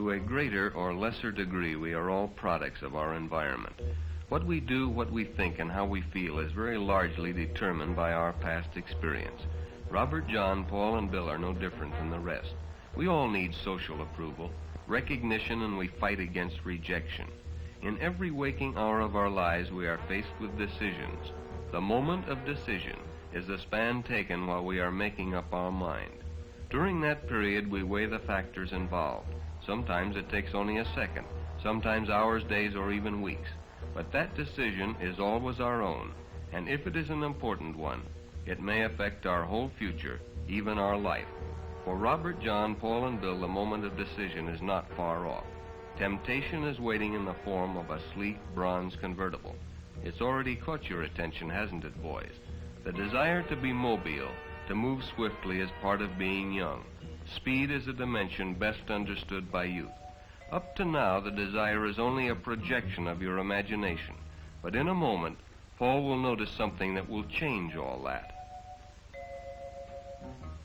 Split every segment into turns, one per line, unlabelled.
To a greater or lesser degree, we are all products of our environment. What we do, what we think, and how we feel is very largely determined by our past experience. Robert, John, Paul, and Bill are no different than the rest. We all need social approval, recognition, and we fight against rejection. In every waking hour of our lives, we are faced with decisions. The moment of decision is the span taken while we are making up our mind. During that period, we weigh the factors involved. Sometimes it takes only a second, sometimes hours, days, or even weeks. But that decision is always our own, and if it is an important one, it may affect our whole future, even our life. For Robert, John, Paul, and Bill, the moment of decision is not far off. Temptation is waiting in the form of a sleek bronze convertible. It's already caught your attention, hasn't it, boys? The desire to be mobile, to move swiftly, is part of being young. Speed is a dimension best understood by youth. Up to now, the desire is only a projection of your imagination. But in a moment, Paul will notice something that will change all that.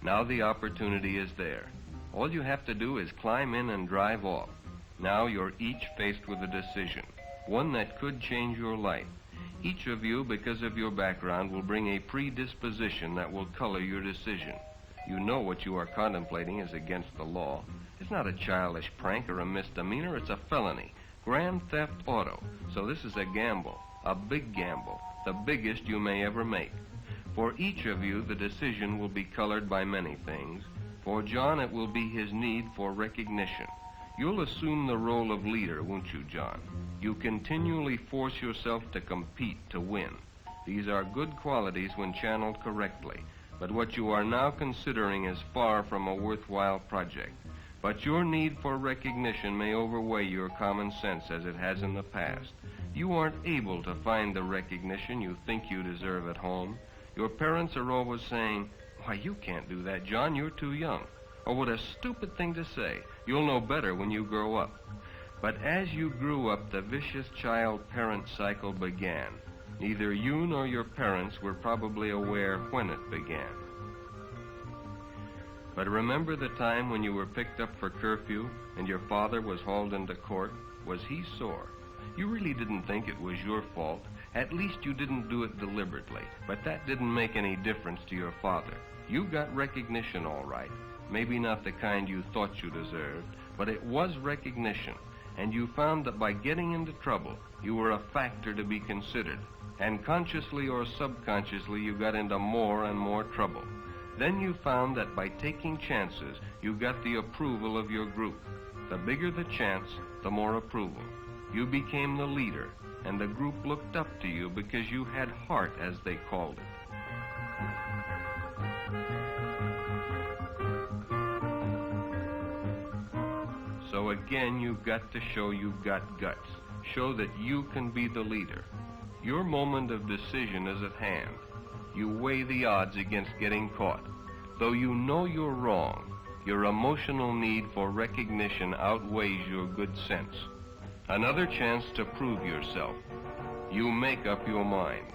Now the opportunity is there. All you have to do is climb in and drive off. Now you're each faced with a decision, one that could change your life. Each of you, because of your background, will bring a predisposition that will color your decision. You know what you are contemplating is against the law. It's not a childish prank or a misdemeanor, it's a felony. Grand theft auto. So this is a gamble, a big gamble, the biggest you may ever make. For each of you, the decision will be colored by many things. For John, it will be his need for recognition. You'll assume the role of leader, won't you, John? You continually force yourself to compete, to win. These are good qualities when channeled correctly. But what you are now considering is far from a worthwhile project. But your need for recognition may overweigh your common sense as it has in the past. You aren't able to find the recognition you think you deserve at home. Your parents are always saying, "Why, you can't do that, John, you're too young." Or, "What a stupid thing to say. You'll know better when you grow up." But as you grew up, the vicious child-parent cycle began. Neither you nor your parents were probably aware when it began. But remember the time when you were picked up for curfew and your father was hauled into court? Was he sore? You really didn't think it was your fault. At least you didn't do it deliberately. But that didn't make any difference to your father. You got recognition all right. Maybe not the kind you thought you deserved, but it was recognition. And you found that by getting into trouble, you were a factor to be considered. And consciously or subconsciously, you got into more and more trouble. Then you found that by taking chances, you got the approval of your group. The bigger the chance, the more approval. You became the leader, and the group looked up to you because you had heart, as they called it. So again, you've got to show you've got guts. Show that you can be the leader. Your moment of decision is at hand. You weigh the odds against getting caught. Though you know you're wrong, your emotional need for recognition outweighs your good sense. Another chance to prove yourself. You make up your mind.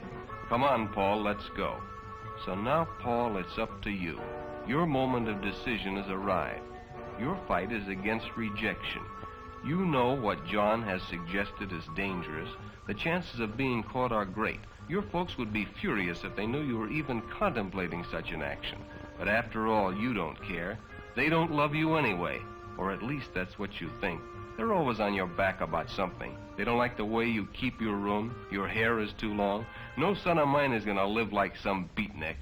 Come on, Paul, let's go. So now, Paul, it's up to you. Your moment of decision has arrived. Your fight is against rejection. You know what John has suggested is dangerous. The chances of being caught are great. Your folks would be furious if they knew you were even contemplating such an action. But after all, you don't care. They don't love you anyway, or at least that's what you think. They're always on your back about something. They don't like the way you keep your room. Your hair is too long. No son of mine is going to live like some beatnik.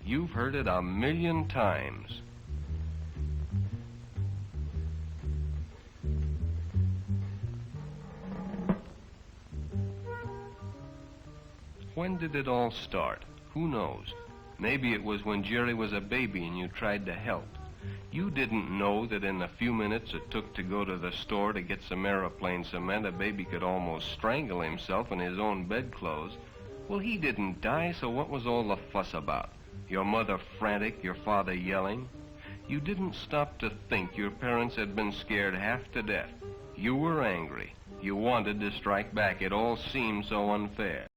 You've heard it 1,000,000 times. When did it all start? Who knows? Maybe it was when Jerry was a baby and you tried to help. You didn't know that in the few minutes it took to go to the store to get some aeroplane cement, a baby could almost strangle himself in his own bedclothes. Well, he didn't die, so what was all the fuss about? Your mother frantic, your father yelling? You didn't stop to think your parents had been scared half to death. You were angry. You wanted to strike back. It all seemed so unfair.